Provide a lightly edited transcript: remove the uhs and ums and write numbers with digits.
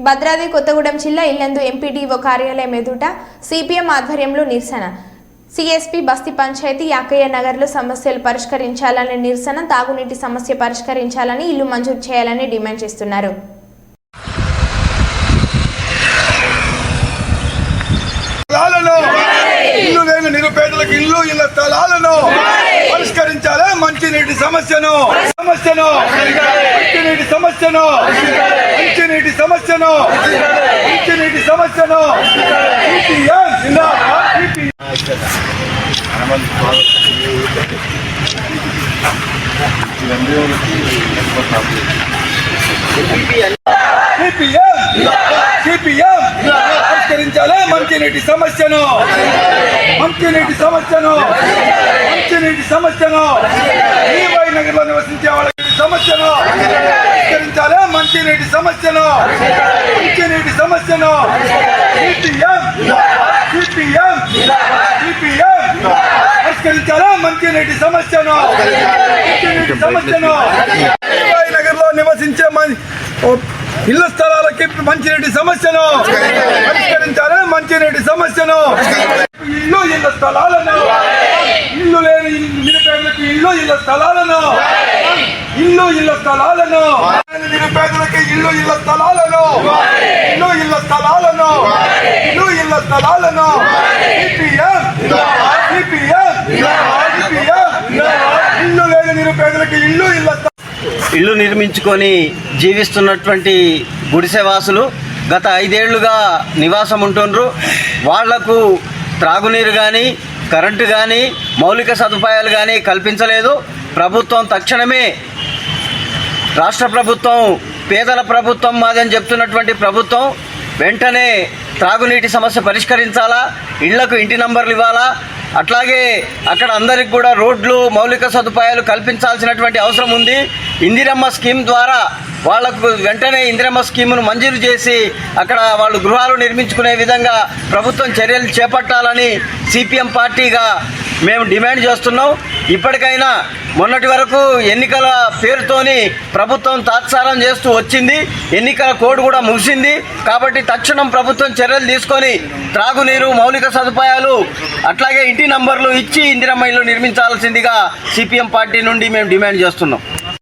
భద్రాద్రి కొత్తగూడెం జిల్లా ఇల్లందు ఎంపీడీఓ కార్యాలయం ఎదుట సిపిఎం ఆధ్వర్యంలో నిరసన. సిఎస్పీ బస్తీ పంచాయతీ యాకయ్య నగర్లో సమస్యలు పరిష్కరించాలని నిరసన. తాగునీటి సమస్య పరిష్కరించాలని, ఇల్లు మంజూరు చేయాలని డిమాండ్ చేస్తున్నారు. నిరుపేదలకు ఇల్లు ఇళ్ల స్థలాలను పరిష్కరించాలి. మంచినీటి సమస్యను మంచినీటి సమస్యను మంచినీటి సమస్యను మంచినీటి సమస్యను పరిష్కరించాలి. మంచినీటి సమస్యను మంచినీటి సమస్యను మంచినీటి సమస్యను ఈవై నగర్లో నివసించే వాళ్ళకి సమస్యను పరిష్కరించాలి. మంచినీటి సమస్యను మంచినీటి సమస్యను పరిష్కరించాలి. మంచినీటి సమస్యను మంచినీటి సమస్యను ఈవై నగర్లో నివసించే ఇళ్ల స్థలాలకి మంచినీటి సమస్యను పరిష్కరించాలి. మంచినీటి సమస్యను ఇల్లు ఇళ్ల స్థలాలను ఇల్లు లేని నిరుపేదలకు ఇల్లు ఇళ్ల స్థలాలను ఇల్లు ఇళ్ల స్థలాలను నిరుపేదలకి ఇల్లు ఇళ్ల స్థలాలను ఇల్లు ఇళ్ల స్థలాలను ఇల్లు ఇళ్ల స్థలాలను ఇల్లు లేని నిరుపేదలకి ఇల్లు ఇల్లు నిర్మించుకొని జీవిస్తున్నటువంటి గుడిసెవాసులు గత 5 ఏళ్లుగా నివాసం ఉంటుండ్రు. వాళ్లకు త్రాగునీరు కానీ, కరెంటు కానీ, మౌలిక సదుపాయాలు కానీ కల్పించలేదు. ప్రభుత్వం తక్షణమే, రాష్ట్ర ప్రభుత్వం పేదల ప్రభుత్వం మాదని చెప్తున్నటువంటి ప్రభుత్వం వెంటనే త్రాగునీటి సమస్య పరిష్కరించాలా, ఇళ్లకు ఇంటి నంబర్లు ఇవ్వాలా, అట్లాగే అక్కడ అందరికి కూడా రోడ్లు, మౌలిక సదుపాయాలు కల్పించాల్సినటువంటి అవసరం ఉంది. ఇందిరమ్మ స్కీమ్ ద్వారా వాళ్లకు వెంటనే ఇందిరమ్మ స్కీమును మంజూరు చేసి అక్కడ వాళ్ళు గృహాలు నిర్మించుకునే విధంగా ప్రభుత్వం చర్యలు చేపట్టాలని సిపిఎం పార్టీగా మేము డిమాండ్ చేస్తున్నాం. ఇప్పటికైనా మొన్నటి వరకు ఎన్నికల పేరుతోని ప్రభుత్వం తాత్సారం చేస్తూ వచ్చింది. ఎన్నికల కోడ్ కూడా ముగిసింది. కాబట్టి తక్షణం ప్రభుత్వం చర్యలు తీసుకొని త్రాగునీరు, మౌలిక సదుపాయాలు, అట్లాగే ఇంటి నంబర్లు ఇచ్చి ఇందిరమ్మ ఇల్లు నిర్మించాల్సిందిగా సిపిఎం పార్టీ నుండి మేము డిమాండ్ చేస్తున్నాం.